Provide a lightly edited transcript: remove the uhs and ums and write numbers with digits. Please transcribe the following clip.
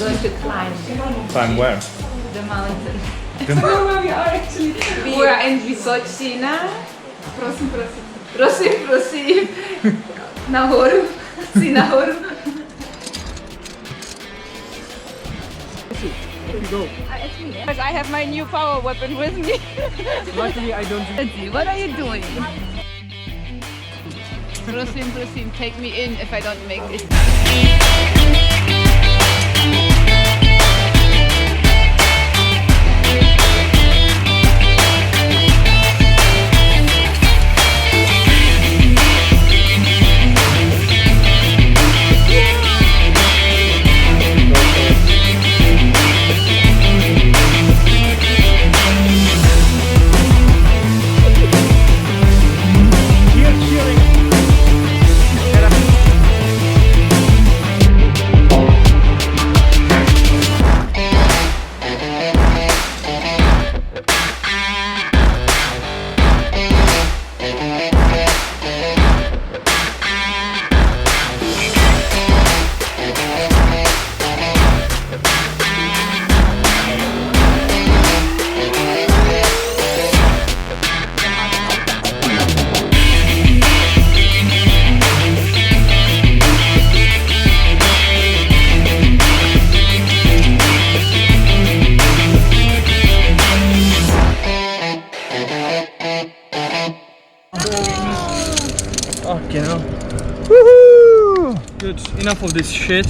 going to climb Climb where? the mountain. The- Where we are actually. We are in Vysocina. Prosim, prosim. Prosim, prosim. Nahoru. Si nahoru. Go. Because I have my new power weapon with me. Luckily, I don't. What are you doing? Prosim, prosim, take me in if I don't make it. Fucking hell. Woohoo! Good, enough of this shit.